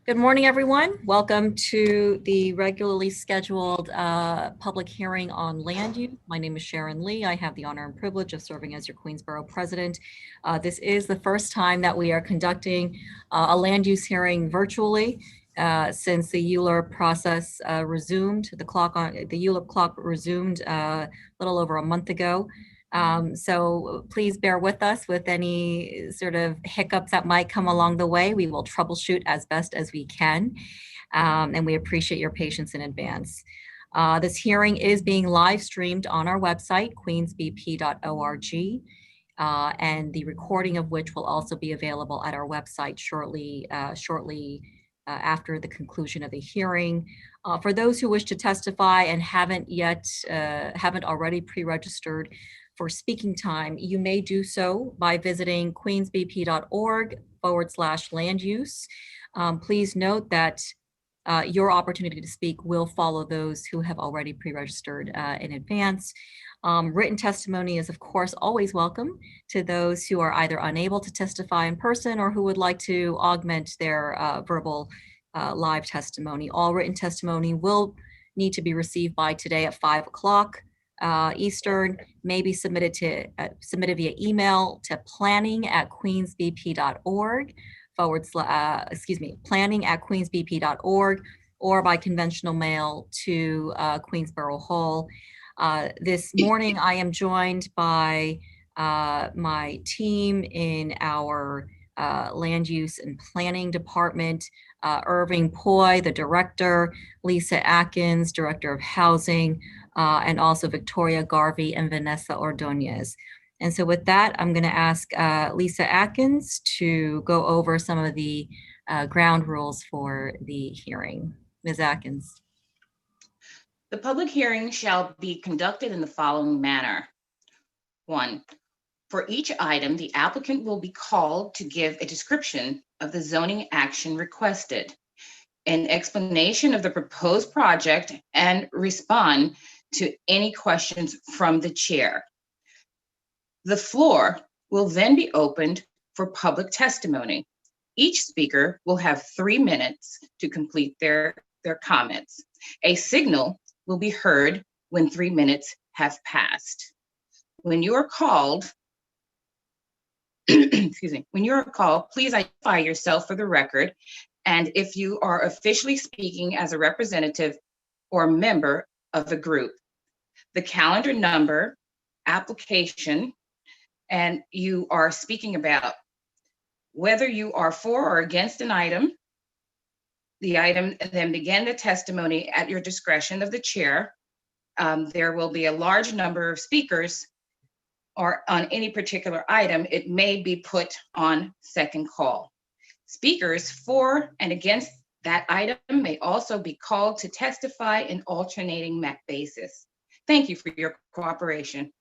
Good morning, everyone. Welcome to the regularly scheduled public hearing on land use. My name is Sharon Lee. I have the honor and privilege of serving as your Queensborough president. This is the first time that we are conducting a land use hearing virtually since the ULURP process resumed. The ULURP clock resumed a little over a month ago. So please bear with us with any sort of hiccups that might come along the way. We will troubleshoot as best as we can, and we appreciate your patience in advance. This hearing is being live streamed on our website, queensbp.org, and the recording of which will also be available at our website shortly after the conclusion of the hearing. For those who wish to testify and haven't already pre-registered for speaking time, you may do so by visiting queensbp.org/land use. Please note that your opportunity to speak will follow those who have already pre-registered in advance. Written testimony is, of course, always welcome to those who are either unable to testify in person or who would like to augment their verbal live testimony. All written testimony will need to be received by today at 5 o'clock. Eastern, may be submitted via email to planning@queensbp.org planning@queensbp.org, or by conventional mail to Queensborough Hall. This morning, I am joined by my team in our land use and planning department, Irving Poi, the director, Lisa Atkins, director of housing, and also Victoria Garvey and Vanessa Ordonez. And so with that, I'm going to ask Lisa Atkins to go over some of the ground rules for the hearing. Ms. Atkins. The public hearing shall be conducted in the following manner. 1, for each item, the applicant will be called to give a description of the zoning action requested, an explanation of the proposed project, and respond to any questions from the chair. The floor will then be opened for public testimony. Each speaker will have 3 minutes to complete their comments. A signal will be heard when 3 minutes have passed. When you are called, when you're called, please identify yourself for the record. And if you are officially speaking as a representative or member of the group, the calendar number, application, and you are speaking about whether you are for or against an item, the item, then begin the testimony at your discretion of the chair. There will be a large number of speakers or on any particular item. It may be put on second call. Speakers for and against that item may also be called to testify in alternating basis. Thank you for your cooperation.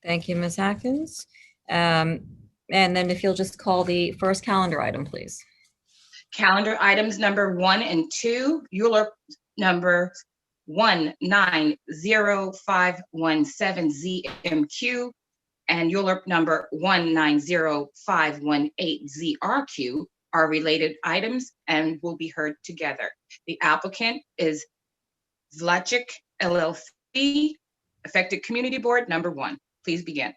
Thank you, Ms. Atkins. And then if you'll just call the first calendar item, please. Calendar items number 1 and 2, ULURP number 190517ZMQ and ULURP number 190518ZRQ are related items and will be heard together. The applicant is Vlacich LLC, Affected Community Board number 1. Please begin.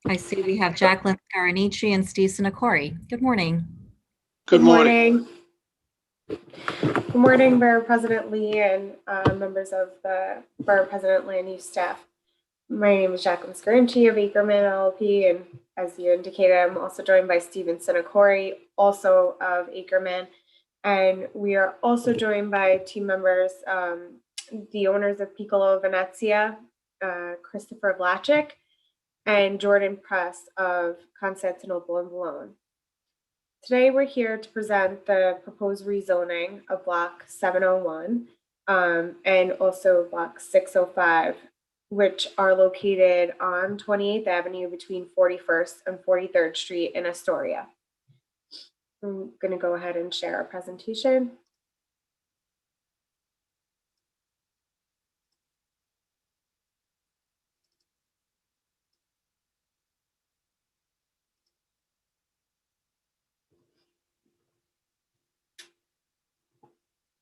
I see we have Jacqueline Scaranici and Steve Sinacori. Good morning. Good morning. Good morning, Borough President Lee and members of the Borough President Land Use staff. My name is Jacqueline Scaranici of Ackerman LLP, and as you indicated, I'm also joined by Stephen Sinacori, also of Ackerman, and we are also joined by team members, the owners of Piccolo Venezia, Christopher Vlacich, and Jordan Press of Constantinople and Boulogne. Today, we're here to present the proposed rezoning of Block 701 and also Block 605, which are located on 28th Avenue between 41st and 43rd Street in Astoria. I'm going to go ahead and share our presentation.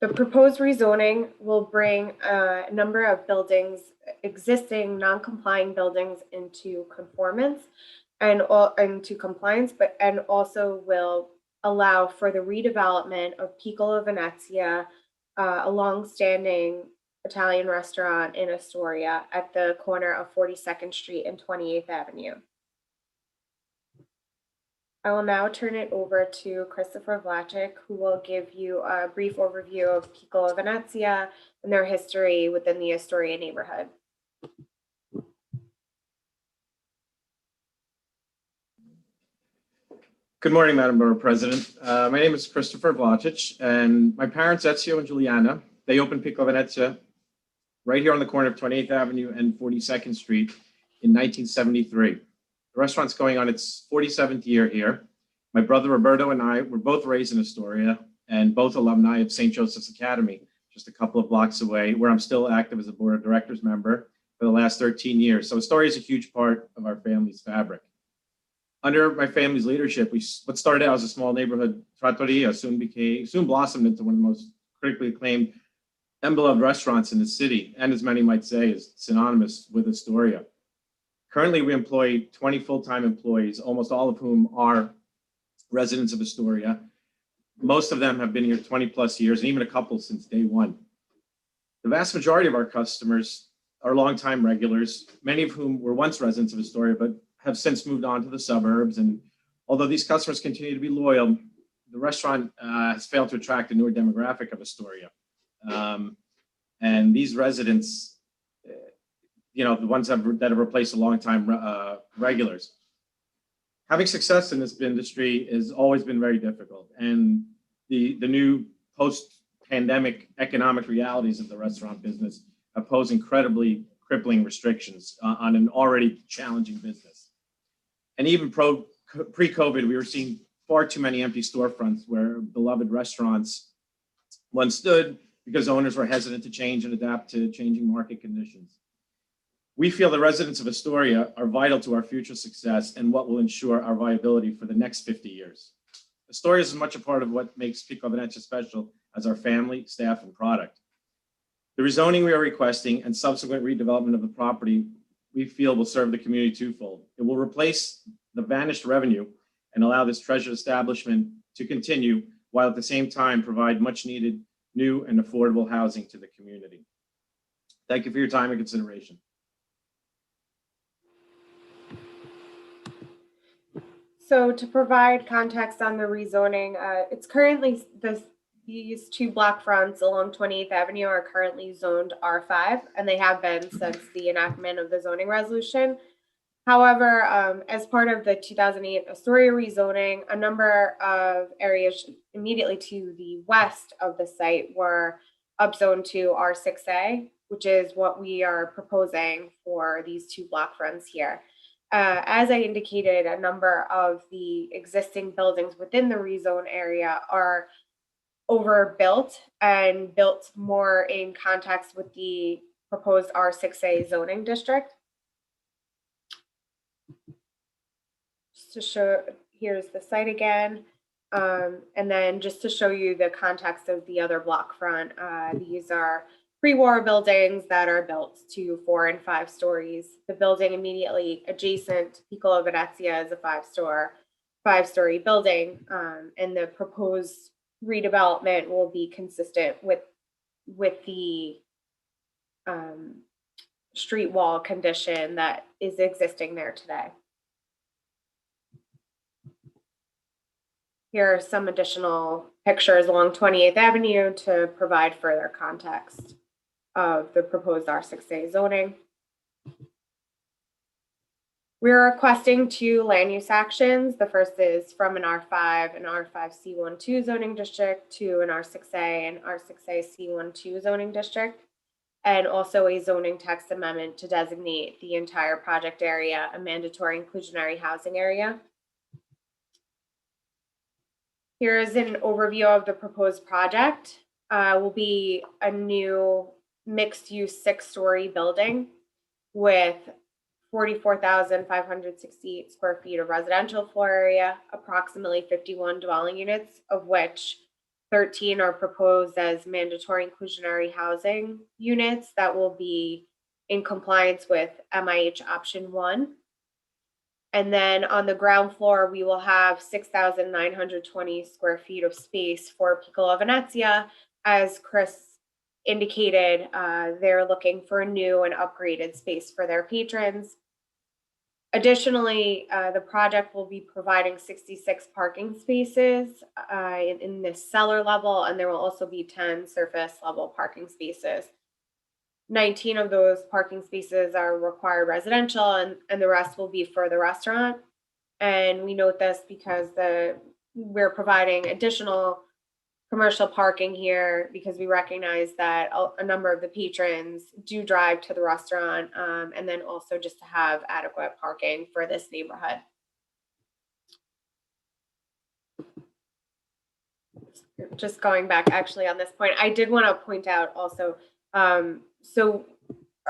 The proposed rezoning will bring a number of buildings, existing non-complying buildings, into conformance and into compliance, and also will allow for the redevelopment of Piccolo Venezia, a long-standing Italian restaurant in Astoria at the corner of 42nd Street and 28th Avenue. I will now turn it over to Christopher Vlacich, who will give you a brief overview of Piccolo Venezia and their history within the Astoria neighborhood. Good morning, Madam Borough President. My name is Christopher Vlacich, and my parents, Ezio and Juliana, they opened Piccolo Venezia right here on the corner of 28th Avenue and 42nd Street in 1973. The restaurant's going on its 47th year here. My brother Roberto and I were both raised in Astoria and both alumni of St. Joseph's Academy, just a couple of blocks away, where I'm still active as a board of directors member for the last 13 years. So Astoria is a huge part of our family's fabric. Under my family's leadership, what started out as a small neighborhood trattoria soon blossomed into one of the most critically acclaimed and beloved restaurants in the city, and as many might say, is synonymous with Astoria. Currently, we employ 20 full-time employees, almost all of whom are residents of Astoria. Most of them have been here 20 plus years, and even a couple since day one. The vast majority of our customers are longtime regulars, many of whom were once residents of Astoria, but have since moved on to the suburbs. And although these customers continue to be loyal, the restaurant has failed to attract a newer demographic of Astoria. And these residents, the ones that have replaced the longtime regulars. Having success in this industry has always been very difficult. And the new post-pandemic economic realities of the restaurant business have posed incredibly crippling restrictions on an already challenging business. And even pre-COVID, we were seeing far too many empty storefronts where beloved restaurants once stood because owners were hesitant to change and adapt to changing market conditions. We feel the residents of Astoria are vital to our future success and what will ensure our viability for the next 50 years. Astoria is as much a part of what makes Piccolo Venezia special as our family, staff, and product. The rezoning we are requesting and subsequent redevelopment of the property we feel will serve the community twofold. It will replace the vanished revenue and allow this treasured establishment to continue, while at the same time provide much needed new and affordable housing to the community. Thank you for your time and consideration. So to provide context on the rezoning, it's currently these two block fronts along 28th Avenue are currently zoned R5, and they have been since the enactment of the zoning resolution. However, as part of the 2008 Astoria rezoning, a number of areas immediately to the west of the site were upzoned to R6A, which is what we are proposing for these two block fronts here. As I indicated, a number of the existing buildings within the rezone area are overbuilt and built more in context with the proposed R6A zoning district. Just to show, here's the site again. And then just to show you the context of the other block front, these are pre-war buildings that are built to 4 and 5 stories. The building immediately adjacent to Piccolo Venezia is a five-story building, and the proposed redevelopment will be consistent with the street wall condition that is existing there today. Here are some additional pictures along 28th Avenue to provide further context of the proposed R6A zoning. We're requesting 2 land use actions. The first is from an R5 and R5C12 zoning district to an R6A and R6A C12 zoning district, and also a zoning text amendment to designate the entire project area a mandatory inclusionary housing area. Here is an overview of the proposed project. Will be a new mixed-use 6-story building with 44,568 square feet of residential floor area, approximately 51 dwelling units, of which 13 are proposed as mandatory inclusionary housing units that will be in compliance with MIH option 1. And then on the ground floor, we will have 6,920 square feet of space for Piccolo Venezia. As Chris indicated, they're looking for a new and upgraded space for their patrons. Additionally, the project will be providing 66 parking spaces in this cellar level, and there will also be 10 surface level parking spaces. 19 of those parking spaces are required residential, and the rest will be for the restaurant. And we note this because we're providing additional commercial parking here because we recognize that a number of the patrons do drive to the restaurant, and then also just to have adequate parking for this neighborhood. Just going back actually on this point, I did want to point out also, so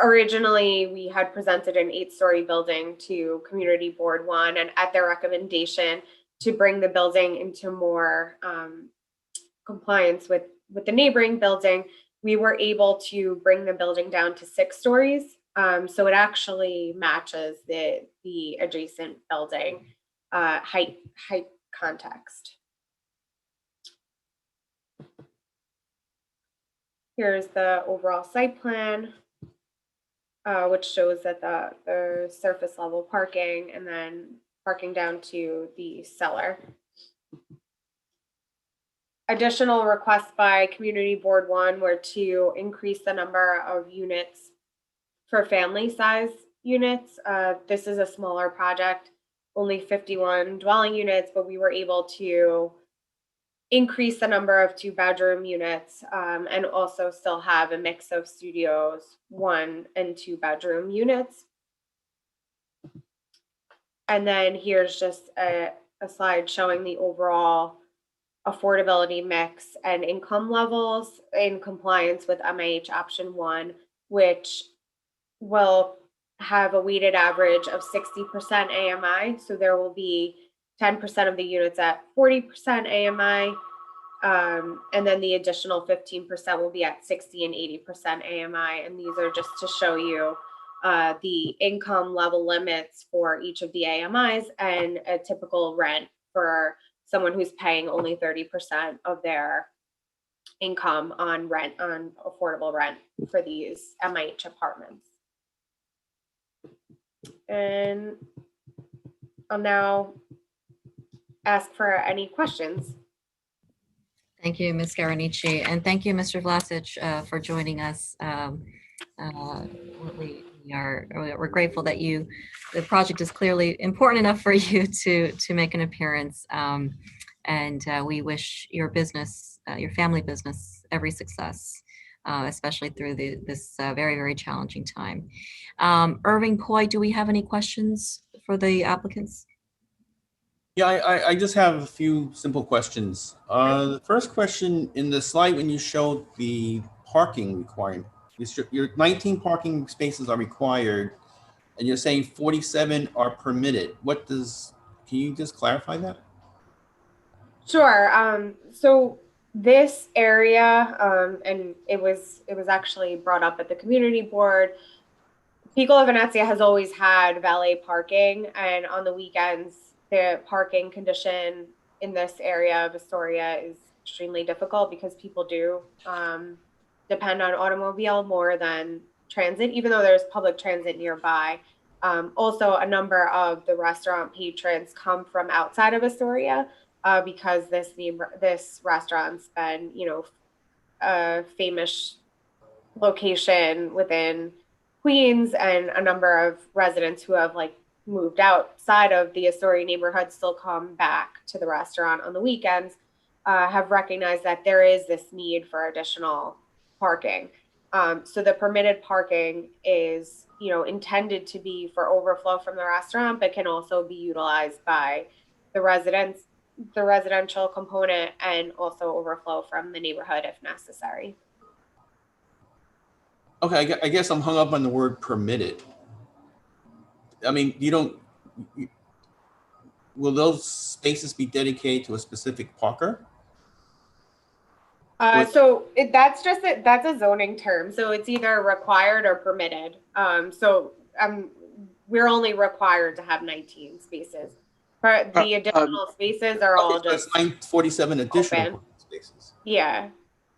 originally we had presented an 8-story building to Community Board 1, and at their recommendation to bring the building into more compliance with the neighboring building, we were able to bring the building down to 6 stories. So it actually matches the adjacent building height context. Here's the overall site plan, which shows that the surface level parking and then parking down to the cellar. Additional requests by Community Board 1 were to increase the number of units for family size units. This is a smaller project, only 51 dwelling units, but we were able to increase the number of 2-bedroom units and also still have a mix of studios, 1 and 2-bedroom units. And then here's just a slide showing the overall affordability mix and income levels in compliance with MIH option 1, which will have a weighted average of 60% AMI. So there will be 10% of the units at 40% AMI, and then the additional 15% will be at 60 and 80% AMI. And these are just to show you the income level limits for each of the AMIs and a typical rent for someone who's paying only 30% of their income on rent, on affordable rent for these MIH apartments. And I'll now ask for any questions. Thank you, Ms. Garanici, and thank you, Mr. Vlacich, for joining us. We're grateful that the project is clearly important enough for you to make an appearance, and we wish your business, your family business, every success, especially through this very, very challenging time. Irving Coy, do we have any questions for the applicants? Yeah, I just have a few simple questions. The first question, in the slide when you showed the parking requirement, your 19 parking spaces are required, and you're saying 47 are permitted. Can you just clarify that? Sure. So this area, and it was actually brought up at the community board. Piccolo Venezia has always had valet parking, and on the weekends, the parking condition in this area of Astoria is extremely difficult because people do depend on automobile more than transit, even though there's public transit nearby. Also, a number of the restaurant patrons come from outside of Astoria because this restaurant's been, a famous location within Queens, and a number of residents who have moved outside of the Astoria neighborhood still come back to the restaurant on the weekends, have recognized that there is this need for additional parking. So the permitted parking is, intended to be for overflow from the restaurant, but can also be utilized by the residents, the residential component, and also overflow from the neighborhood if necessary. Okay, I guess I'm hung up on the word permitted. I mean, will those spaces be dedicated to a specific parker? That's that's a zoning term. So it's either required or permitted. We're only required to have 19 spaces. But the additional spaces are all Okay, so just it's 947 additional open. parking spaces Yeah.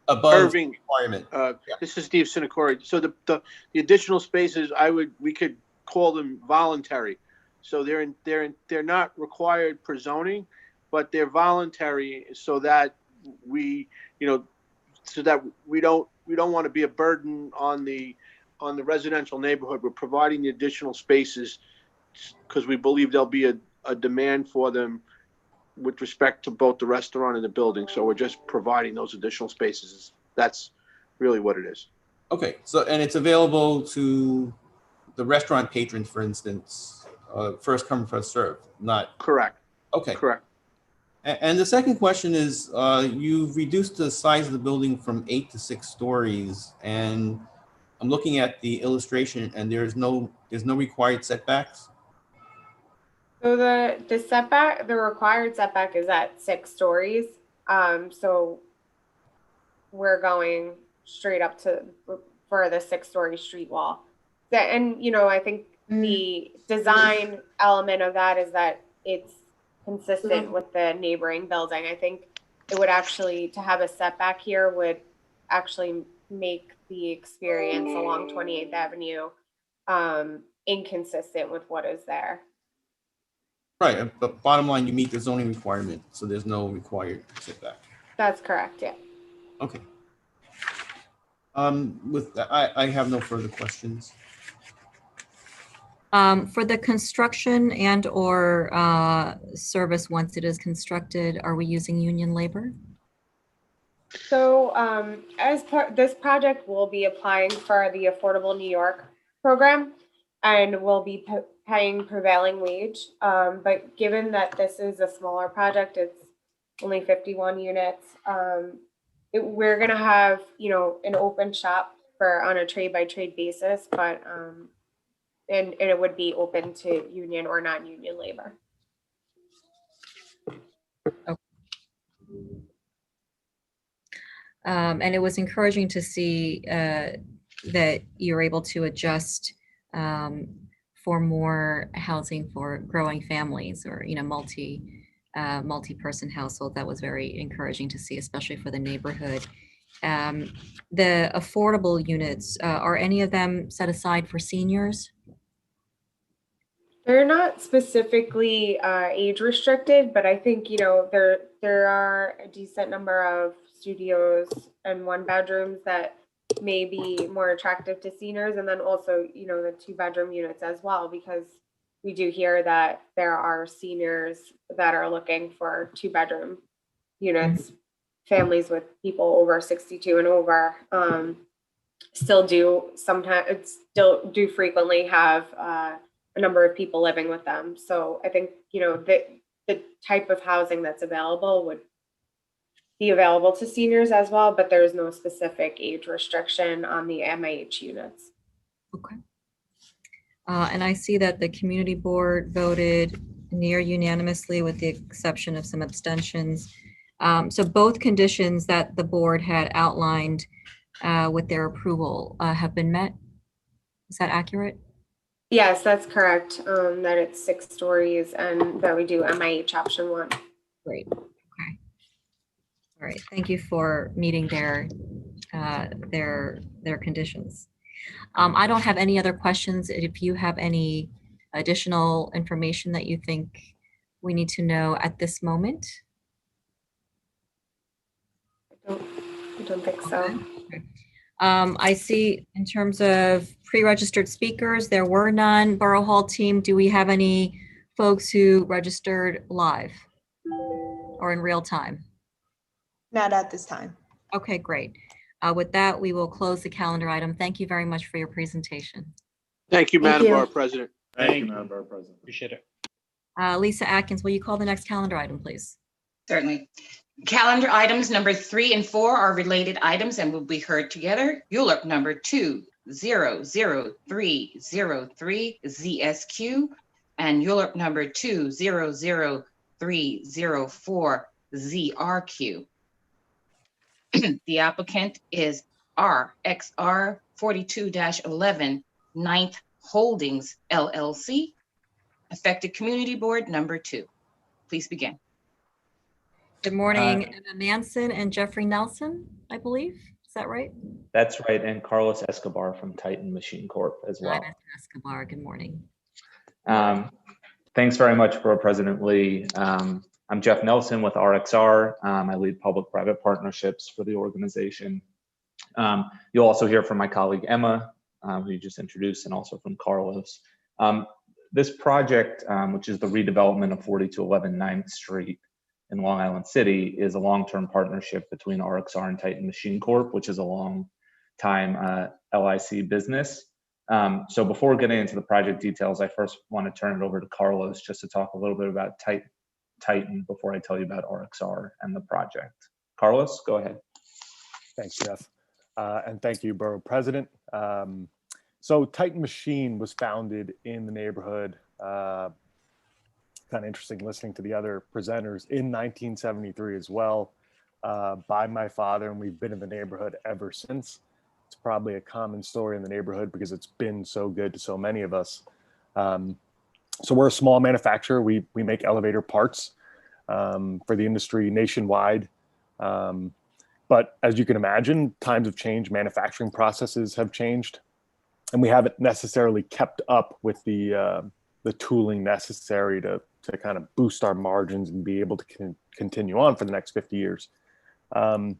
above the Irving, requirement. Yeah. this is Steve Sinacori. So the additional spaces, we could call them voluntary. So they're not required per zoning, but they're voluntary so that we don't want to be a burden on the residential neighborhood. We're providing the additional spaces because we believe there'll be a demand for them with respect to both the restaurant and the building. So we're just providing those additional spaces. That's really what it is. Okay, so and it's available to the restaurant patrons, for instance, first come, first serve, not. Correct. Okay. Correct. And the second question is, you've reduced the size of the building from 8 to 6 stories, and I'm looking at the illustration, and there's no required setbacks. So the required setback is at 6 stories. So we're going straight up for the 6-story street wall. And I think the design element of that is that it's consistent with the neighboring building. I think it would actually, to have a setback here would actually make the experience along 28th Avenue inconsistent with what is there. Right, but bottom line, you meet the zoning requirement, so there's no required setback. That's correct, yeah. Okay. I have no further questions. For the construction and or service, once it is constructed, are we using union labor? So this project will be applying for the Affordable New York program, and we'll be paying prevailing wage. But given that this is a smaller project, it's only 51 units. We're gonna have an open shop on a trade by trade basis, but and it would be open to union or non-union labor. And it was encouraging to see that you're able to adjust for more housing for growing families or multi-person household. That was very encouraging to see, especially for the neighborhood. The affordable units, are any of them set aside for seniors? They're not specifically age restricted, but I think there are a decent number of studios and 1-bedrooms that may be more attractive to seniors, and then also the 2-bedroom units as well, because we do hear that there are seniors that are looking for 2-bedroom units. Families with people over 62 and over still do frequently have a number of people living with them. So I think the type of housing that's available would be available to seniors as well, but there's no specific age restriction on the MIH units. Okay. And I see that the community board voted near unanimously with the exception of some abstentions. So both conditions that the board had outlined with their approval have been met. Is that accurate? Yes, that's correct. That it's 6 stories and that we do MIH option 1. Great. Okay. All right. Thank you for meeting their conditions. I don't have any other questions. If you have any additional information that you think we need to know at this moment. I don't think so. Okay. I see in terms of pre-registered speakers, there were none. Borough Hall team, do we have any folks who registered live or in real time? Not at this time. Okay, great. With that, we will close the calendar item. Thank you very much for your presentation. Thank you, Thank Madam you. Borough President. Thank you, Madam Borough President. Appreciate it. Lisa Atkins, will you call the next calendar item, please? Certainly. Calendar items number 3 and 4 are related items and will be heard together. ULURP number 2000303 ZSQ and ULURP number 2000304 ZRQ. The applicant is RXR 42-11 Ninth Holdings LLC, affected community board number 2. Please begin. Good morning, Emma Manson and Jeffrey Nelson, I believe. Is that right? That's right, and Carlos Escobar from Titan Machine Corp as well. Hi, Mr. Escobar. Good morning. Thanks very much, Borough President Lee. I'm Jeff Nelson with RXR. I lead public-private partnerships for the organization. You'll also hear from my colleague Emma, who you just introduced, and also from Carlos. This project, which is the redevelopment of 4211 9th Street in Long Island City, is a long-term partnership between RXR and Titan Machine Corp, which is a long-time LIC business. So before getting into the project details, I first want to turn it over to Carlos just to talk a little bit about Titan before I tell you about RXR and the project. Carlos, go ahead. Thanks, Jeff. And thank you, Borough President. So Titan Machine was founded in the neighborhood, kind of interesting listening to the other presenters, in 1973 as well, by my father, and we've been in the neighborhood ever since. It's probably a common story in the neighborhood because it's been so good to so many of us. So we're a small manufacturer. We make elevator parts for the industry nationwide. But as you can imagine, times have changed, manufacturing processes have changed, and we haven't necessarily kept up with the tooling necessary to kind of boost our margins and be able to continue on for the next 50 years. In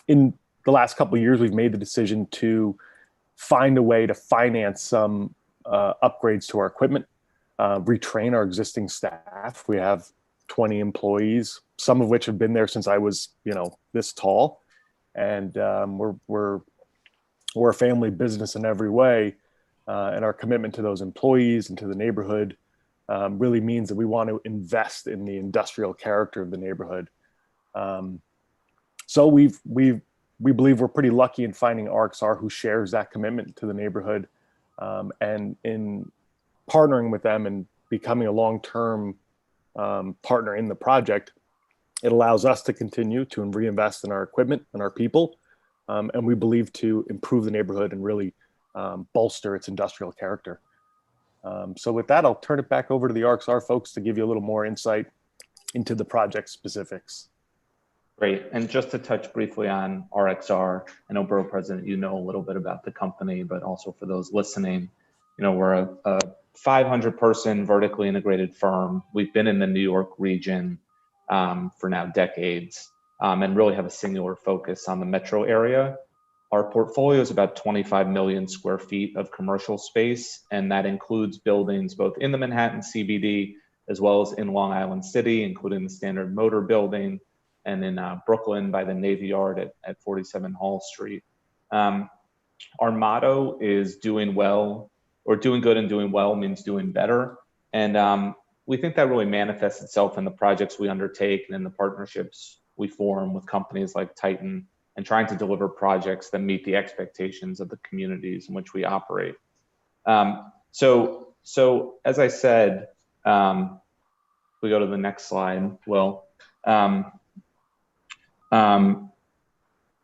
the last couple of years, we've made the decision to find a way to finance some upgrades to our equipment, retrain our existing staff. We have 20 employees, some of which have been there since I was, this tall, and we're a family business in every way, and our commitment to those employees and to the neighborhood really means that we want to invest in the industrial character of the neighborhood. So we believe we're pretty lucky in finding RXR who shares that commitment to the neighborhood, and in partnering with them and becoming a long-term partner in the project. It allows us to continue to reinvest in our equipment and our people, and we believe to improve the neighborhood and really bolster its industrial character. So with that, I'll turn it back over to the RXR folks to give you a little more insight into the project specifics. Great. And just to touch briefly on RXR, I know, Borough President, you know a little bit about the company, but also for those listening, we're a 500-person vertically integrated firm. We've been in the New York region for now decades, and really have a singular focus on the metro area. Our portfolio is about 25 million square feet of commercial space, and that includes buildings both in the Manhattan CBD as well as in Long Island City, including the Standard Motor Building, and in Brooklyn by the Navy Yard at 47 Hall Street. Our motto is doing well, or doing good and doing well means doing better. And we think that really manifests itself in the projects we undertake and in the partnerships we form with companies like Titan, and trying to deliver projects that meet the expectations of the communities in which we operate. So as I said, we go to the next slide, Will.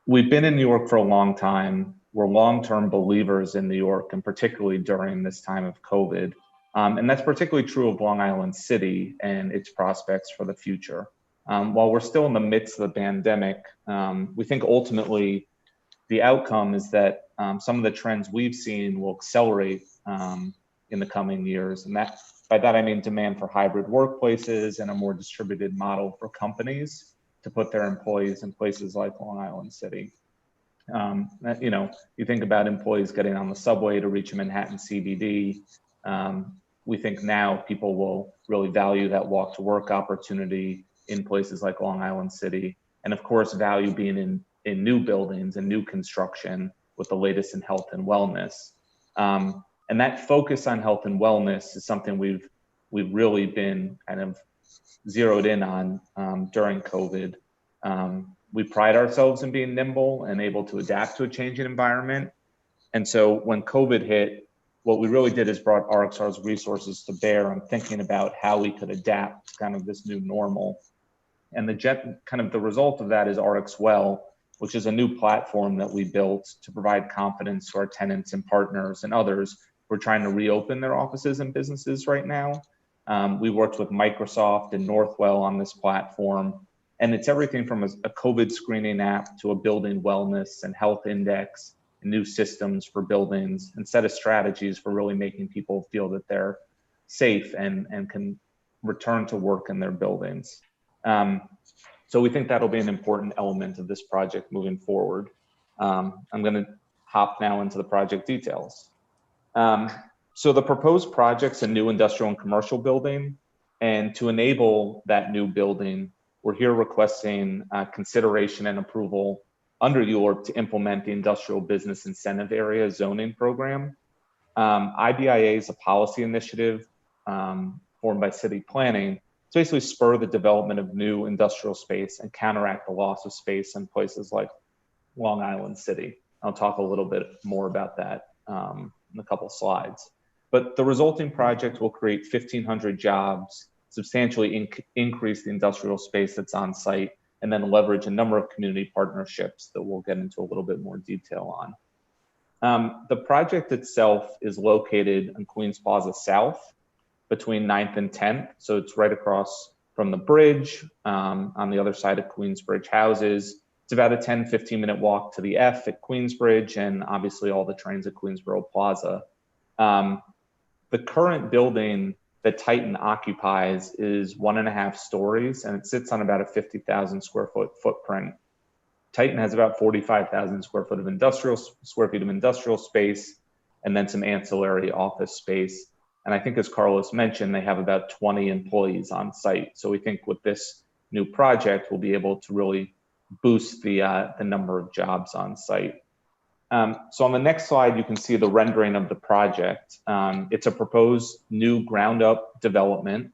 We've been in New York for a long time. We're long-term believers in New York, and particularly during this time of COVID. And that's particularly true of Long Island City and its prospects for the future. While we're still in the midst of the pandemic, we think ultimately the outcome is that some of the trends we've seen will accelerate in the coming years. And by that, I mean demand for hybrid workplaces and a more distributed model for companies to put their employees in places like Long Island City. You think about employees getting on the subway to reach Manhattan CBD. We think now people will really value that walk to work opportunity in places like Long Island City. And of course, value being in new buildings and new construction with the latest in health and wellness. And that focus on health and wellness is something we've really been kind of zeroed in on during COVID. We pride ourselves in being nimble and able to adapt to a changing environment. And so when COVID hit, what we really did is brought RXR's resources to bear on thinking about how we could adapt to kind of this new normal. And the result of that is RXWell, which is a new platform that we built to provide confidence to our tenants and partners and others who are trying to reopen their offices and businesses right now. We worked with Microsoft and Northwell on this platform, and it's everything from a COVID screening app to a building wellness and health index, and new systems for buildings, and set of strategies for really making people feel that they're safe and can return to work in their buildings. So we think that'll be an important element of this project moving forward. I'm going to hop now into the project details. So the proposed project's a new industrial and commercial building, and to enable that new building, we're here requesting consideration and approval under ULURP to implement the Industrial Business Incentive Area zoning program. IBIA is a policy initiative formed by city planning to basically spur the development of new industrial space and counteract the loss of space in places like Long Island City. I'll talk a little bit more about that in a couple slides. But the resulting project will create 1,500 jobs, substantially increase the industrial space that's on site, and then leverage a number of community partnerships that we'll get into a little bit more detail on. The project itself is located in Queens Plaza South between 9th and 10th. So it's right across from the bridge on the other side of Queensbridge houses. It's about a 10-15 minute walk to the F at Queensbridge, and obviously all the trains at Queensboro Plaza. The current building that Titan occupies is 1.5 stories, and it sits on about a 50,000 square foot footprint. Titan has about 45,000 square feet of industrial space, and then some ancillary office space. And I think, as Carlos mentioned, they have about 20 employees on site. So we think with this new project, we'll be able to really boost the number of jobs on site. So on the next slide, you can see the rendering of the project. It's a proposed new ground up development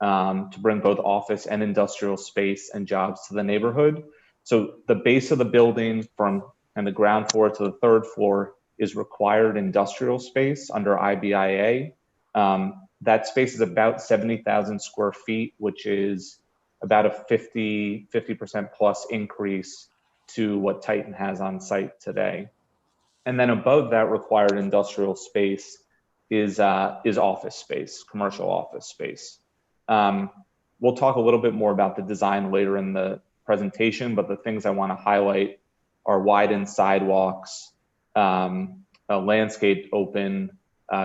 to bring both office and industrial space and jobs to the neighborhood. So the base of the building from the ground floor to the 3rd floor is required industrial space under IBIA. That space is about 70,000 square feet, which is about a 50% plus increase to what Titan has on site today. And then above that required industrial space is office space, commercial office space. We'll talk a little bit more about the design later in the presentation, but the things I want to highlight are widened sidewalks, a landscaped open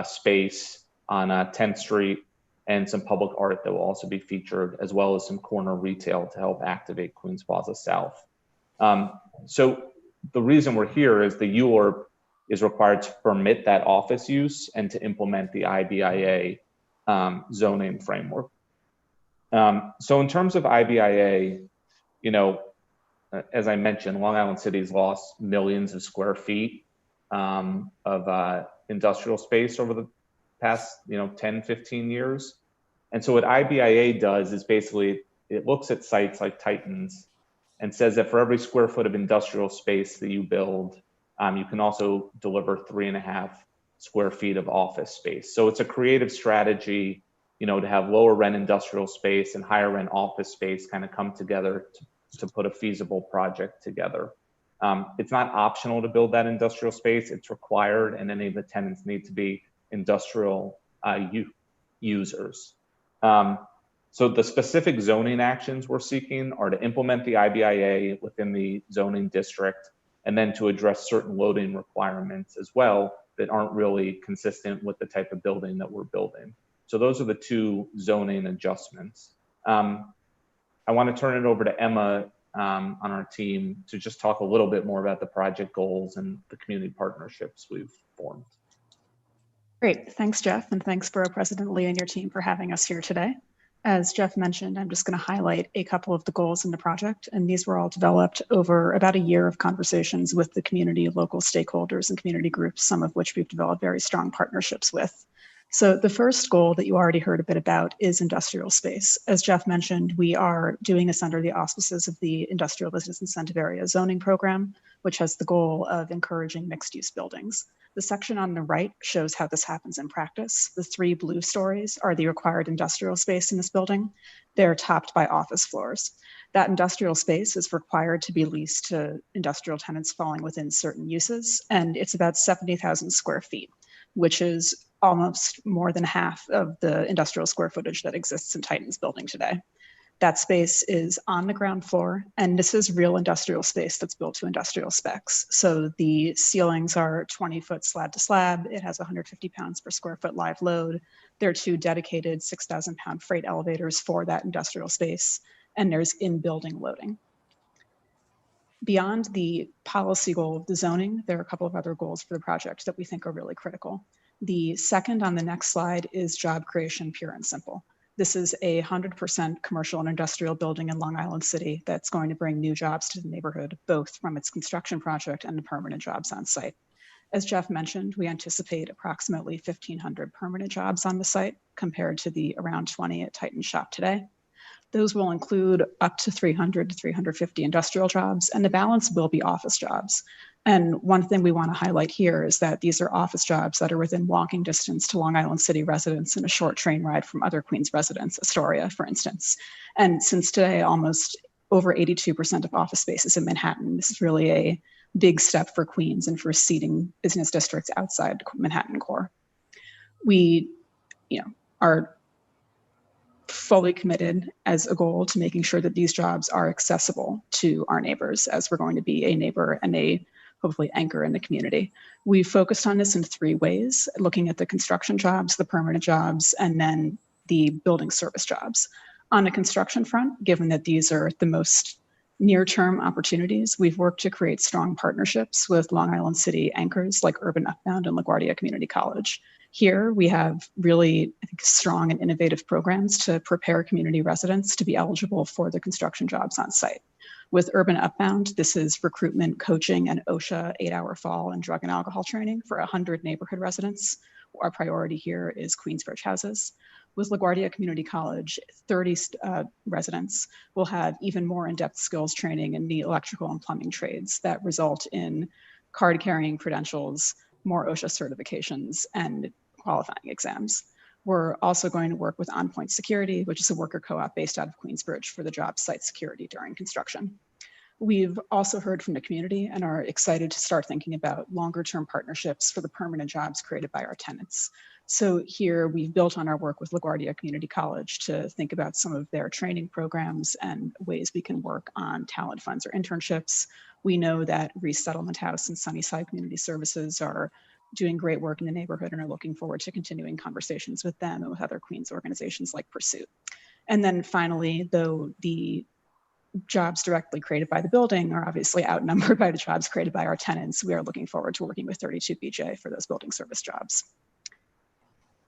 space on 10th Street, and some public art that will also be featured, as well as some corner retail to help activate Queens Plaza South. So the reason we're here is the ULURP is required to permit that office use and to implement the IBIA zoning framework. So in terms of IBIA, you know, as I mentioned, Long Island City has lost millions of square feet of industrial space over the past, 10, 15 years. And so what IBIA does is basically it looks at sites like Titan's and says that for every square foot of industrial space that you build, you can also deliver 3.5 square feet of office space. So it's a creative strategy, to have lower rent industrial space and higher rent office space kind of come together to put a feasible project together. It's not optional to build that industrial space. It's required, and any of the tenants need to be industrial users. So the specific zoning actions we're seeking are to implement the IBIA within the zoning district, and then to address certain loading requirements as well that aren't really consistent with the type of building that we're building. So those are the two zoning adjustments. I want to turn it over to Emma on our team to just talk a little bit more about the project goals and the community partnerships we've formed. Great, thanks Jeff, and thanks Borough President Lee and your team for having us here today. As Jeff mentioned, I'm just going to highlight a couple of the goals in the project, and these were all developed over about a year of conversations with the community, local stakeholders, and community groups, some of which we've developed very strong partnerships with. So the first goal that you already heard a bit about is industrial space. As Jeff mentioned, we are doing this under the auspices of the Industrial Business Incentive Area zoning program, which has the goal of encouraging mixed-use buildings. The section on the right shows how this happens in practice. The 3 blue stories are the required industrial space in this building. They're topped by office floors. That industrial space is required to be leased to industrial tenants falling within certain uses, and it's about 70,000 square feet, which is almost more than half of the industrial square footage that exists in Titan's building today. That space is on the ground floor, and this is real industrial space that's built to industrial specs. So the ceilings are 20-foot slab to slab. It has 150 pounds per square foot live load. There are 2 dedicated 6,000-pound freight elevators for that industrial space, and there's in-building loading. Beyond the policy goal of the zoning, there are a couple of other goals for the project that we think are really critical. The second on the next slide is job creation, pure and simple. This is a 100% commercial and industrial building in Long Island City that's going to bring new jobs to the neighborhood, both from its construction project and the permanent jobs on site. As Jeff mentioned, we anticipate approximately 1,500 permanent jobs on the site compared to the around 20 at Titan Shop today. Those will include up to 300 to 350 industrial jobs, and the balance will be office jobs. And one thing we want to highlight here is that these are office jobs that are within walking distance to Long Island City residents and a short train ride from other Queens residents, Astoria, for instance. And since today, almost over 82% of office space is in Manhattan, this is really a big step for Queens and for seeding business districts outside Manhattan core. We, are fully committed as a goal to making sure that these jobs are accessible to our neighbors, as we're going to be a neighbor and a hopefully anchor in the community. We focused on this in 3 ways, looking at the construction jobs, the permanent jobs, and then the building service jobs. On the construction front, given that these are the most near-term opportunities, we've worked to create strong partnerships with Long Island City anchors like Urban Upbound and LaGuardia Community College. Here, we have really, I think, strong and innovative programs to prepare community residents to be eligible for the construction jobs on site. With Urban Upbound, this is recruitment, coaching, and OSHA 8-hour fall and drug and alcohol training for 100 neighborhood residents. Our priority here is Queensbridge houses. With LaGuardia Community College, 30 residents will have even more in-depth skills training in the electrical and plumbing trades that result in card-carrying credentials, more OSHA certifications, and qualifying exams. We're also going to work with On Point Security, which is a worker co-op based out of Queensbridge for the job site security during construction. We've also heard from the community and are excited to start thinking about longer-term partnerships for the permanent jobs created by our tenants. So here we've built on our work with LaGuardia Community College to think about some of their training programs and ways we can work on talent funds or internships. We know that Resettlement House and Sunnyside Community Services are doing great work in the neighborhood and are looking forward to continuing conversations with them and with other Queens organizations like Pursuit. And then finally, though the jobs directly created by the building are obviously outnumbered by the jobs created by our tenants, we are looking forward to working with 32 BJ for those building service jobs.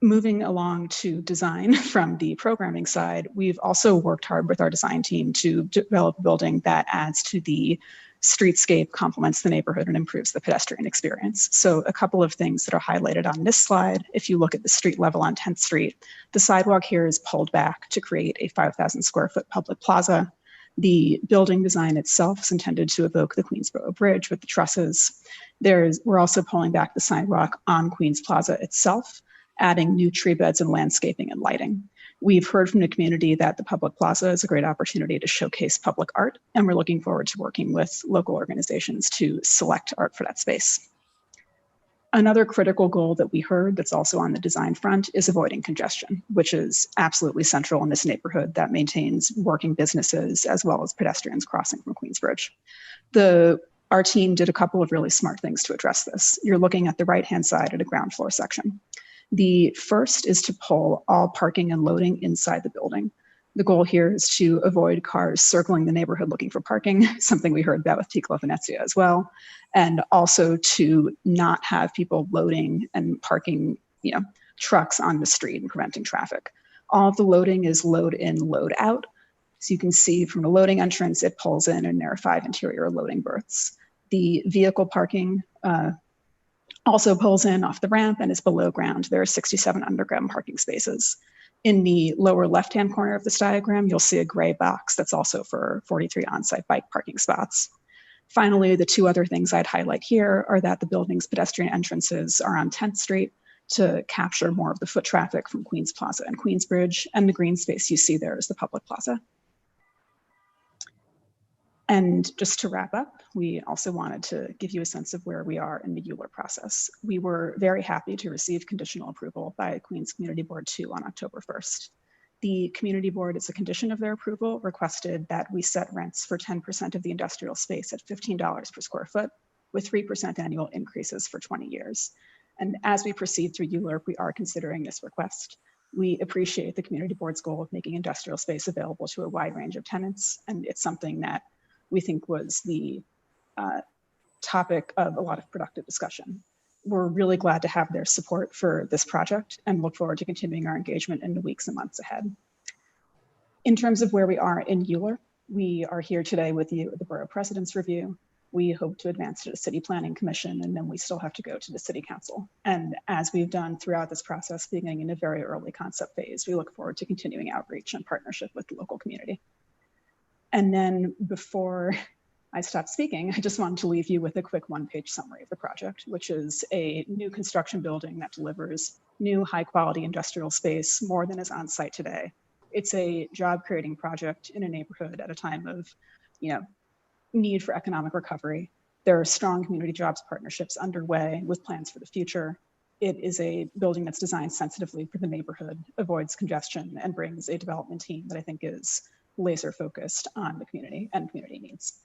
Moving along to design from the programming side, we've also worked hard with our design team to develop a building that adds to the streetscape, complements the neighborhood, and improves the pedestrian experience. So a couple of things that are highlighted on this slide. If you look at the street level on 10th Street, the sidewalk here is pulled back to create a 5,000 square foot public plaza. The building design itself is intended to evoke the Queensborough Bridge with the trusses. We're also pulling back the sidewalk on Queens Plaza itself, adding new tree beds and landscaping and lighting. We've heard from the community that the public plaza is a great opportunity to showcase public art, and we're looking forward to working with local organizations to select art for that space. Another critical goal that we heard that's also on the design front is avoiding congestion, which is absolutely central in this neighborhood that maintains working businesses as well as pedestrians crossing from Queensbridge. Our team did a couple of really smart things to address this. You're looking at the right-hand side of the ground floor section. The first is to pull all parking and loading inside the building. The goal here is to avoid cars circling the neighborhood looking for parking, something we heard about with Piccola Venezia as well, and also to not have people loading and parking, trucks on the street and preventing traffic. All of the loading is load in, load out. So you can see from the loading entrance, it pulls in and there are 5 interior loading berths. The vehicle parking also pulls in off the ramp and is below ground. There are 67 underground parking spaces. In the lower left-hand corner of this diagram, you'll see a gray box that's also for 43 on-site bike parking spots. Finally, the 2 other things I'd highlight here are that the building's pedestrian entrances are on 10th Street to capture more of the foot traffic from Queens Plaza and Queensbridge, and the green space you see there is the public plaza. And just to wrap up, we also wanted to give you a sense of where we are in the Euler process. We were very happy to receive conditional approval by Queens Community Board 2 on October 1st. The Community Board, as a condition of their approval, requested that we set rents for 10% of the industrial space at $15 per square foot, with 3% annual increases for 20 years. And as we proceed through ULURP, we are considering this request. We appreciate the Community Board's goal of making industrial space available to a wide range of tenants, and it's something that we think was the topic of a lot of productive discussion. We're really glad to have their support for this project and look forward to continuing our engagement in the weeks and months ahead. In terms of where we are in ULURP, we are here today with you at the Borough President's Review. We hope to advance to the City Planning Commission, and then we still have to go to the City Council. And as we've done throughout this process, beginning in a very early concept phase, we look forward to continuing outreach and partnership with the local community. And then before I stop speaking, I just wanted to leave you with a quick one-page summary of the project, which is a new construction building that delivers new high-quality industrial space, more than is on site today. It's a job-creating project in a neighborhood at a time of, need for economic recovery. There are strong community jobs partnerships underway with plans for the future. It is a building that's designed sensitively for the neighborhood, avoids congestion, and brings a development team that I think is laser focused on the community and community needs.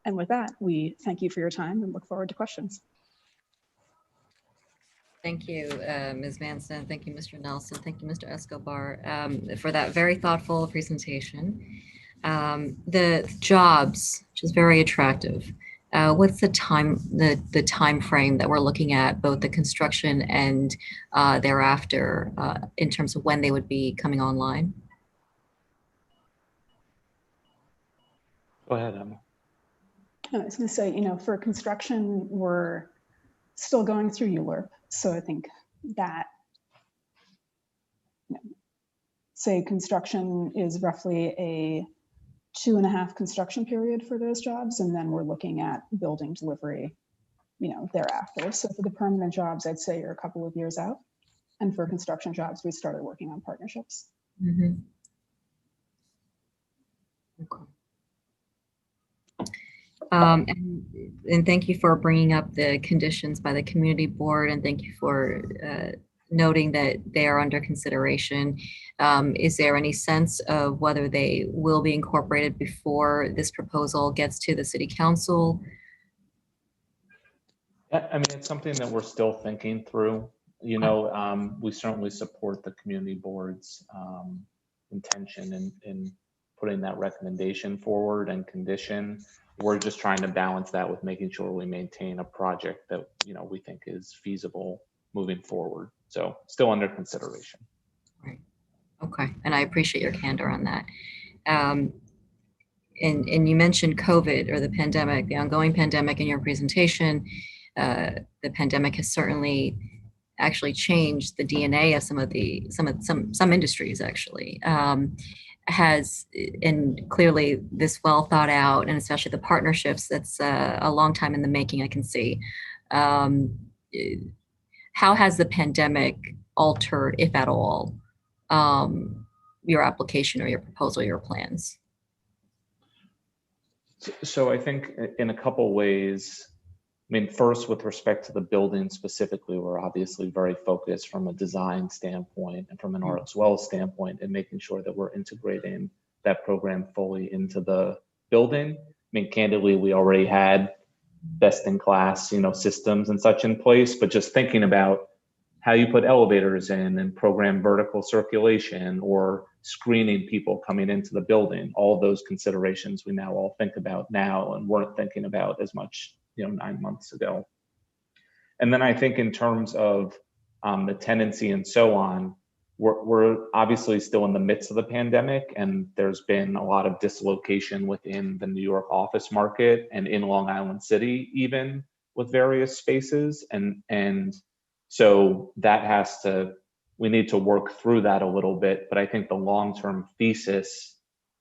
And with that, we thank you for your time and look forward to questions. Thank you, Ms. Manson. Thank you, Mr. Nelson. Thank you, Mr. Escobar, for that very thoughtful presentation. The jobs, which is very attractive. What's the time frame that we're looking at, both the construction and thereafter, in terms of when they would be coming online? Go ahead, Emma. I was going to say, for construction, we're still going through ULURP. So I think that, say construction is roughly a 2.5 construction period for those jobs. And then we're looking at building delivery, thereafter. So for the permanent jobs, I'd say you're a couple of years out. And for construction jobs, we started working on partnerships. Mm-hmm. Okay. And thank you for bringing up the conditions by the community board, and thank you for noting that they are under consideration. Is there any sense of whether they will be incorporated before this proposal gets to the city council? I mean, it's something that we're still thinking through. We certainly support the community board's intention in putting that recommendation forward and condition. We're just trying to balance that with making sure we maintain a project that we think is feasible moving forward. So still under consideration. Right. Okay. And I appreciate your candor on that. And you mentioned COVID, or the pandemic, the ongoing pandemic, in your presentation. The pandemic has certainly actually changed the DNA of some industries, actually. And clearly this well thought out, and especially the partnerships, that's a long time in the making, I can see. How has the pandemic altered, if at all, your application or your proposal, your plans? So I think in a couple ways, first, with respect to the building specifically, we're obviously very focused from a design standpoint and from an R6A standpoint in making sure that we're integrating that program fully into the building. Candidly, we already had best-in-class, systems and such in place, but just thinking about how you put elevators in and program vertical circulation or screening people coming into the building, all of those considerations we now all think about now and weren't thinking about as much 9 months ago. And then I think in terms of the tenancy and so on, we're obviously still in the midst of the pandemic, and there's been a lot of dislocation within the New York office market and in Long Island City, even with various spaces. And so that we need to work through that a little bit. But I think the long-term thesis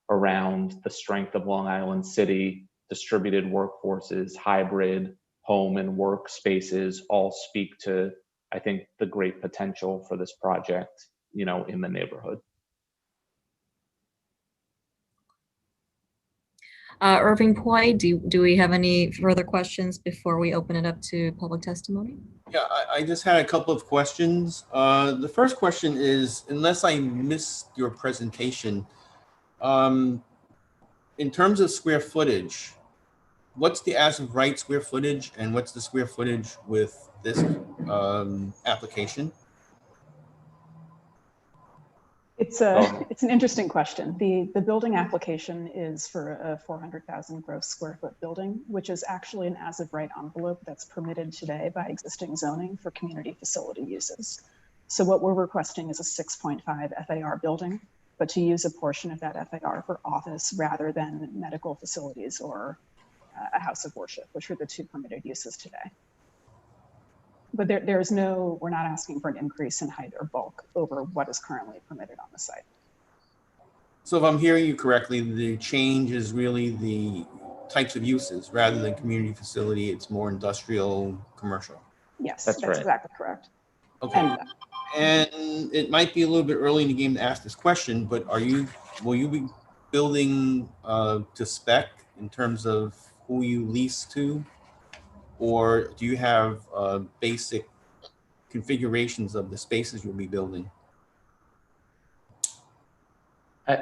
around the strength of Long Island City, distributed workforces, hybrid home and work spaces all speak to, I think, the great potential for this project, in the neighborhood. Irving Poi, do we have any further questions before we open it up to public testimony? Yeah, I just had a couple of questions. The first question is, unless I missed your presentation, in terms of square footage, what's the as of right square footage and what's the square footage with this application? It's an interesting question. The building application is for a 400,000 gross square foot building, which is actually an as of right envelope that's permitted today by existing zoning for community facility uses. So what we're requesting is a 6.5 FAR building, but to use a portion of that FAR for office rather than medical facilities or a house of worship, which are the two permitted uses today. But we're not asking for an increase in height or bulk over what is currently permitted on the site. So if I'm hearing you correctly, the change is really the types of uses rather than community facility, it's more industrial, commercial. Yes, That's right. Exactly correct. Okay. And it might be a little bit early in the game to ask this question, but will you be building to spec in terms of who you lease to? Or do you have basic configurations of the spaces you'll be building?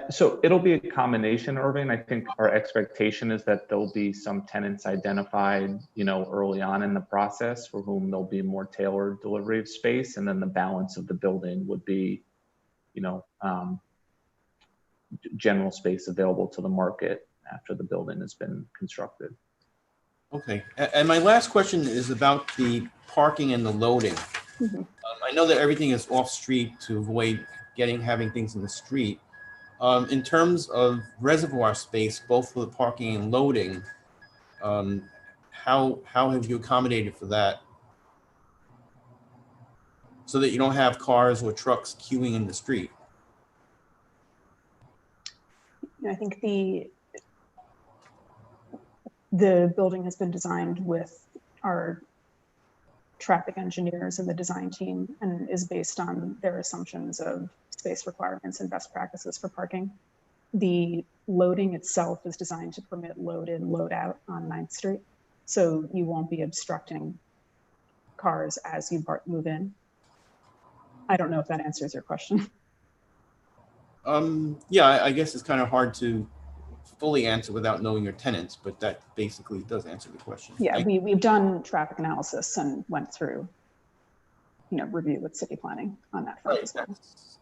So it'll be a combination, Irving. I think our expectation is that there'll be some tenants identified, early on in the process for whom there'll be more tailored delivery of space, and then the balance of the building would be, general space available to the market after the building has been constructed. Okay, and my last question is about the parking and the loading. Mm-hmm. I know that everything is off street to avoid having things in the street. In terms of reservoir space, both for the parking and loading, how have you accommodated for that? So that you don't have cars or trucks queuing in the street. I think the building has been designed with our traffic engineers and the design team and is based on their assumptions of space requirements and best practices for parking. The loading itself is designed to permit load in, load out on 9th Street. So you won't be obstructing cars as you move in. I don't know if that answers your question. Yeah, I guess it's kind of hard to fully answer without knowing your tenants, but that basically does answer the question. Yeah, we've done traffic analysis and went through, review with city planning on that front as well.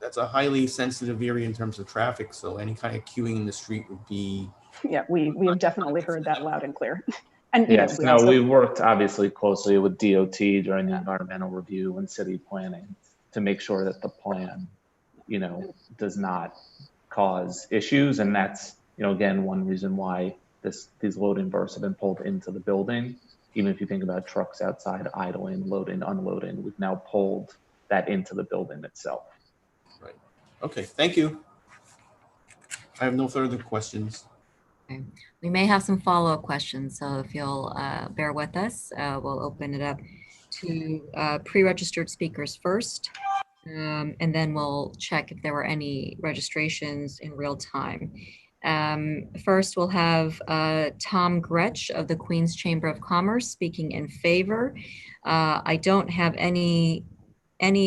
That's a highly sensitive area in terms of traffic, so any kind of queuing in the street would be. Yeah, we have definitely heard that loud and clear. And yes, we've worked obviously closely with DOT during the environmental review and city planning to make sure that the plan, does not cause issues, and that's again one reason why these loading berths have been pulled into the building. Even if you think about trucks outside idling, loading, unloading, we've now pulled that into the building itself. Right. Okay. Thank you. I have no further questions. Okay. We may have some follow-up questions, so if you'll bear with us, we'll open it up to pre-registered speakers first, and then we'll check if there were any registrations in real time. First, we'll have Tom Gretsch of the Queens Chamber of Commerce speaking in favor. I don't have any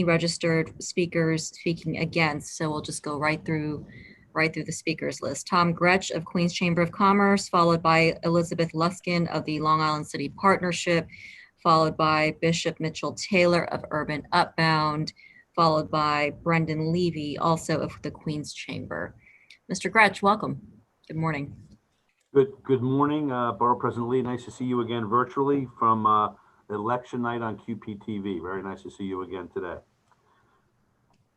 registered speakers speaking against, so we'll just go right through the speakers list. Tom Gretsch of Queens Chamber of Commerce, followed by Elizabeth Luskin of the Long Island City Partnership, followed by Bishop Mitchell Taylor of Urban Upbound, followed by Brendan Levy, also of the Queens Chamber. Mr. Gretsch, welcome. Good morning. Good morning, Borough President Lee. Nice to see you again virtually from election night on QPTV. Very nice to see you again today.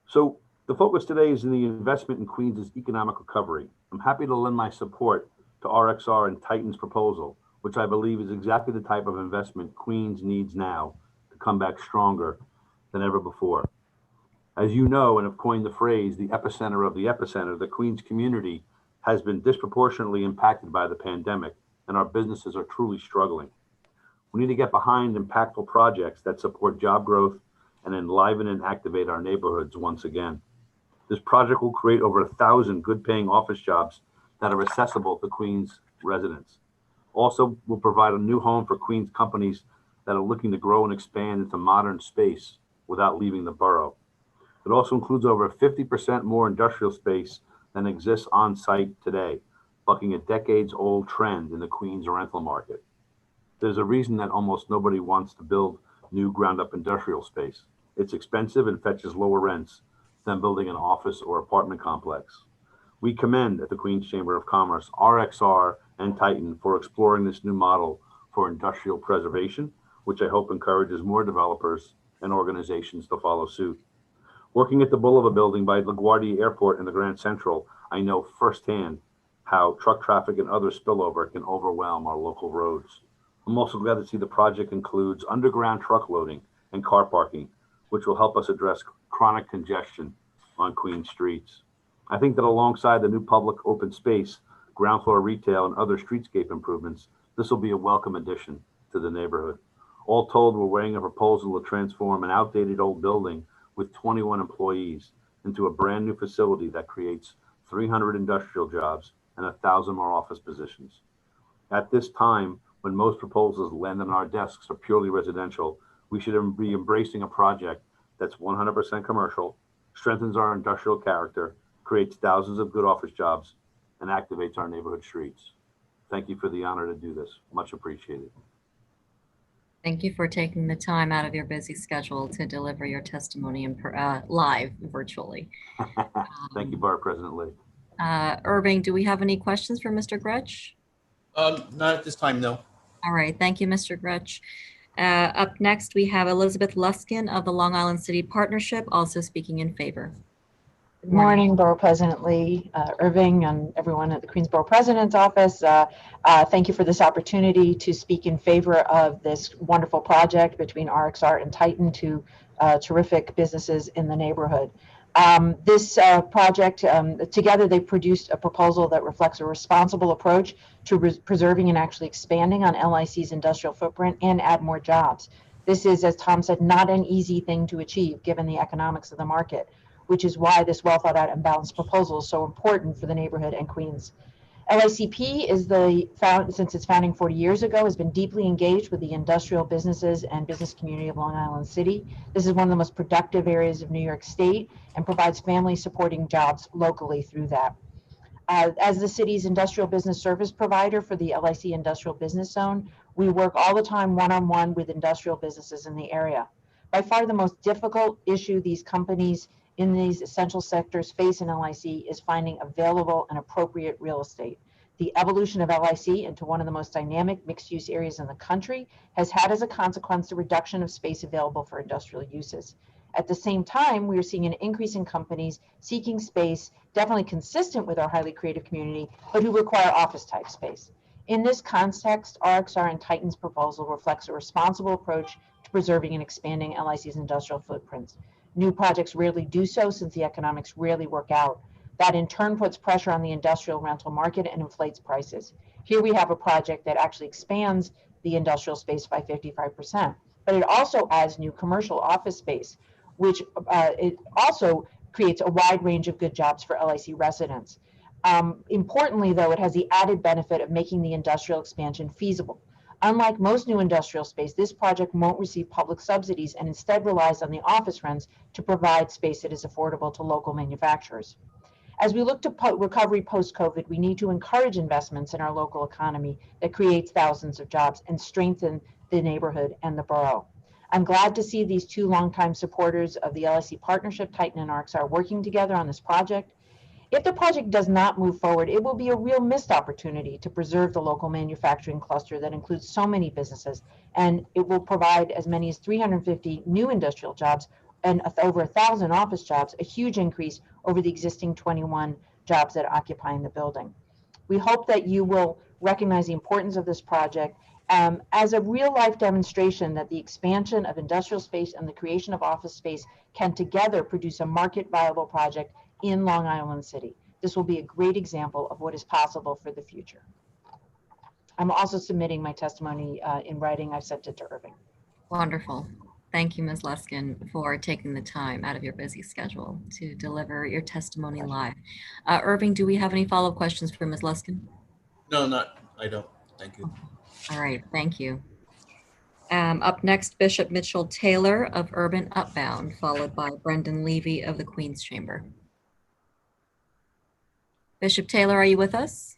So the focus today is in the investment in Queens' economic recovery. I'm happy to lend my support to RXR and Titan's proposal, which I believe is exactly the type of investment Queens needs now to come back stronger than ever before. As you know, and have coined the phrase, the epicenter of the epicenter, the Queens community has been disproportionately impacted by the pandemic, and our businesses are truly struggling. We need to get behind impactful projects that support job growth and enliven and activate our neighborhoods once again. This project will create over 1,000 good-paying office jobs that are accessible to Queens residents. Also, will provide a new home for Queens companies that are looking to grow and expand into modern space without leaving the borough. It also includes over 50% more industrial space than exists on site today, bucking a decades-old trend in the Queens rental market. There's a reason that almost nobody wants to build new ground-up industrial space. It's expensive and fetches lower rents than building an office or apartment complex. We commend at the Queens Chamber of Commerce, RXR, and Titan for exploring this new model for industrial preservation, which I hope encourages more developers and organizations to follow suit. Working at the Borough building by LaGuardia Airport in the Grand Central, I know firsthand how truck traffic and other spillover can overwhelm our local roads. I'm also glad to see the project includes underground truck loading and car parking, which will help us address chronic congestion on Queens streets. I think that alongside the new public open space, ground floor retail, and other streetscape improvements, this will be a welcome addition to the neighborhood. All told, we're weighing a proposal to transform an outdated old building with 21 employees into a brand new facility that creates 300 industrial jobs and 1,000 more office positions. At this time, when most proposals land on our desks are purely residential, we should be embracing a project that's 100% commercial, strengthens our industrial character, creates thousands of good office jobs, and activates our neighborhood streets. Thank you for the honor to do this. Much appreciated. Thank you for taking the time out of your busy schedule to deliver your testimony live virtually. Thank you, Borough President Lee. Irving, do we have any questions for Mr. Gretsch? Not at this time, no. All right, thank you, Mr. Gretsch. Up next, we have Elizabeth Luskin of the Long Island City Partnership, also speaking in favor. Good morning, Borough President Lee, Irving, and everyone at the Queensborough President's Office. Thank you for this opportunity to speak in favor of this wonderful project between RXR and Titan, two terrific businesses in the neighborhood. This project, together they produced a proposal that reflects a responsible approach to preserving and actually expanding on LIC's industrial footprint and add more jobs. This is, as Tom said, not an easy thing to achieve given the economics of the market, which is why this well thought out and balanced proposal is so important for the neighborhood and Queens. LICP is since its founding 40 years ago, has been deeply engaged with the industrial businesses and business community of Long Island City. This is one of the most productive areas of New York State and provides family supporting jobs locally through that. As the city's industrial business service provider for the LIC Industrial Business Zone, we work all the time one-on-one with industrial businesses in the area. By far the most difficult issue these companies in these essential sectors face in LIC is finding available and appropriate real estate. The evolution of LIC into one of the most dynamic mixed-use areas in the country has had as a consequence the reduction of space available for industrial uses. At the same time, we are seeing an increase in companies seeking space, definitely consistent with our highly creative community, but who require office-type space. In this context, RXR and Titan's proposal reflects a responsible approach to preserving and expanding LIC's industrial footprints. New projects rarely do so since the economics rarely work out. That in turn puts pressure on the industrial rental market and inflates prices. Here we have a project that actually expands the industrial space by 55%, but it also adds new commercial office space, which it also creates a wide range of good jobs for LIC residents. Importantly, though, it has the added benefit of making the industrial expansion feasible. Unlike most new industrial space, this project won't receive public subsidies and instead relies on the office rents to provide space that is affordable to local manufacturers. As we look to recovery post-COVID, we need to encourage investments in our local economy that creates thousands of jobs and strengthen the neighborhood and the borough. I'm glad to see these two longtime supporters of the LIC partnership, Titan and RXR, working together on this project. If the project does not move forward, it will be a real missed opportunity to preserve the local manufacturing cluster that includes so many businesses, and it will provide as many as 350 new industrial jobs and over 1,000 office jobs, a huge increase over the existing 21 jobs that occupy in the building. We hope that you will recognize the importance of this project as a real-life demonstration that the expansion of industrial space and the creation of office space can together produce a market-viable project in Long Island City. This will be a great example of what is possible for the future. I'm also submitting my testimony in writing. I've sent it to Irving. Wonderful. Thank you, Ms. Luskin, for taking the time out of your busy schedule to deliver your testimony live. Irving, do we have any follow-up questions for Ms. Luskin? No, not I don't. Thank you. All right, thank you. Up next, Bishop Mitchell Taylor of Urban Upbound, followed by Brendan Levy of the Queen's Chamber. Bishop Taylor, are you with us?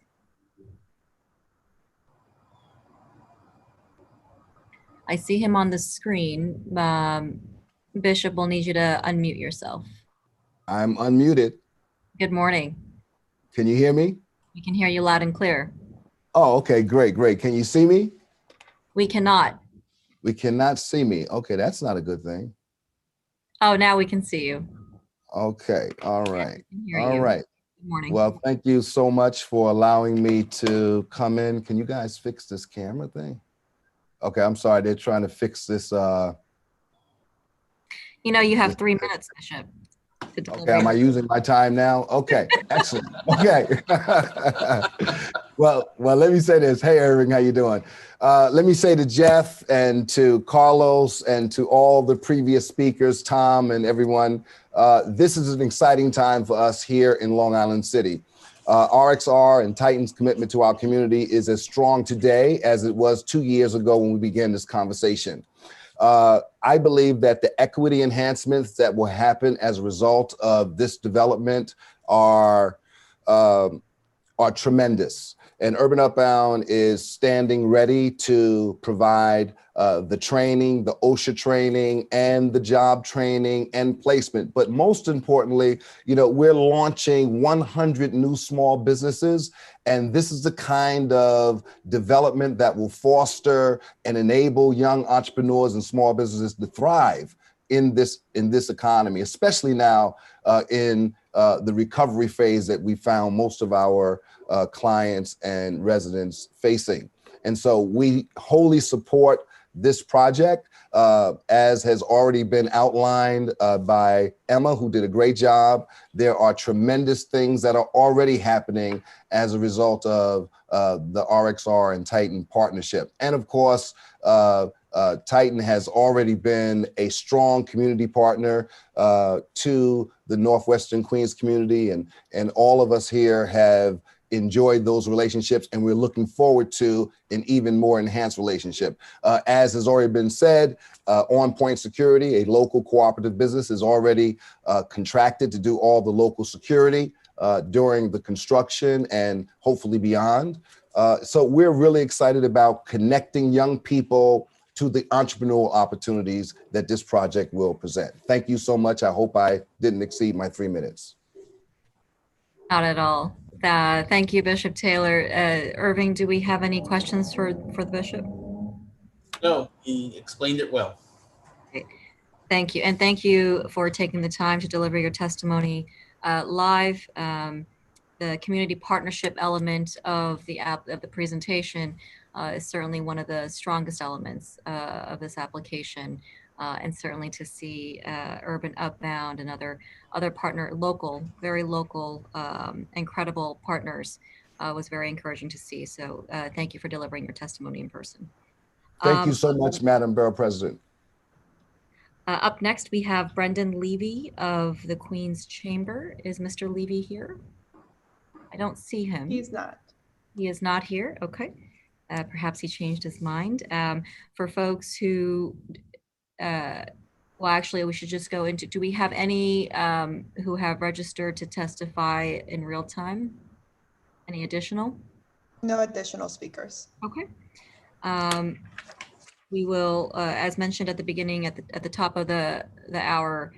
I see him on the screen. Bishop, we'll need you to unmute yourself. I'm unmuted. Good morning. Can you hear me? We can hear you loud and clear. Oh, okay, great, great. Can you see me? We cannot. We cannot see me. Okay, that's not a good thing. Oh, now we can see you. Okay, all right. We can hear All you. right. Good morning. Well, thank you so much for allowing me to come in. Can you guys fix this camera thing? Okay, I'm sorry. They're trying to fix this. You know, you have 3 minutes, Bishop. Okay, am I using my time now? Okay, excellent. Okay. well, let me say this. Hey, Irving, how you doing? Let me say to Jeff and to Carlos and to all the previous speakers, Tom and everyone, this is an exciting time for us here in Long Island City. RXR and Titan's commitment to our community is as strong today as it was 2 years ago when we began this conversation. I believe that the equity enhancements that will happen as a result of this development are tremendous. And Urban Upbound is standing ready to provide the training, the OSHA training, and the job training and placement. But most importantly, you know, we're launching 100 new small businesses. And this is the kind of development that will foster and enable young entrepreneurs and small businesses to thrive in this economy, especially now in the recovery phase that we found most of our clients and residents facing. And so we wholly support this project, as has already been outlined by Emma, who did a great job. There are tremendous things that are already happening as a result of the RXR and Titan partnership. And of course, Titan has already been a strong community partner to the Northwestern Queens community, and all of us here have enjoyed those relationships, and we're looking forward to an even more enhanced relationship. As has already been said, On Point Security, a local cooperative business, is already contracted to do all the local security during the construction and hopefully beyond. So we're really excited about connecting young people to the entrepreneurial opportunities that this project will present. Thank you so much. I hope I didn't exceed my 3 minutes. Not at all. Thank you, Bishop Taylor. Irving, do we have any questions for the Bishop? No, he explained it well. Okay. Thank you. And thank you for taking the time to deliver your testimony live. The community partnership element of the presentation is certainly one of the strongest elements of this application. And certainly to see Urban Upbound and other very local, incredible partners was very encouraging to see. So thank you for delivering your testimony in person. Thank you so much, Madam Borough President. Up next, we have Brendan Levy of the Queen's Chamber. Is Mr. Levy here? I don't see him. He's not. He is not here. Okay. Perhaps he changed his mind. For folks who well, actually, we should just go into, do we have any who have registered to testify in real time? Any additional? No additional speakers. Okay. We will, as mentioned at the beginning, at the top of the hour,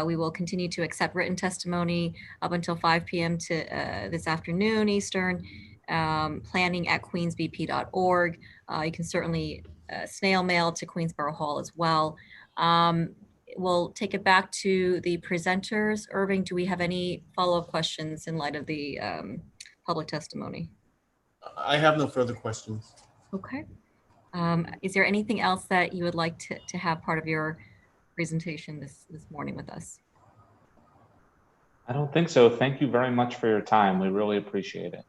we will continue to accept written testimony up until 5 p.m. to this afternoon Eastern, planning@queensbp.org. You can certainly snail mail to Queensborough Hall as well. We'll take it back to the presenters. Irving, do we have any follow-up questions in light of the public testimony? I have no further questions. Okay. Is there anything else that you would like to have part of your presentation this morning with us? I don't think so. Thank you very much for your time. We really appreciate it.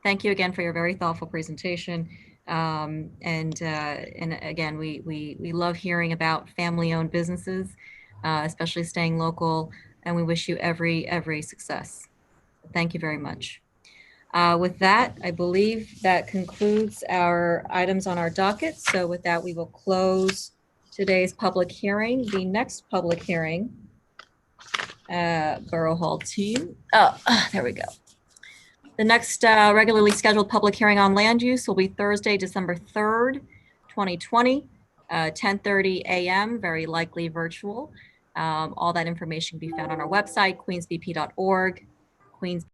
Thank you again for your very thoughtful presentation. And again, we love hearing about family-owned businesses, especially staying local, and we wish you every success. Thank you very much. With that, I believe that concludes our items on our docket. So with that, we will close today's public hearing. The next public hearing, Borough Hall team. There we go. The next regularly scheduled public hearing on land use will be Thursday, December 3rd, 2020, 10:30 a.m., very likely virtual. All that information can be found on our website, queensbp.org. Queens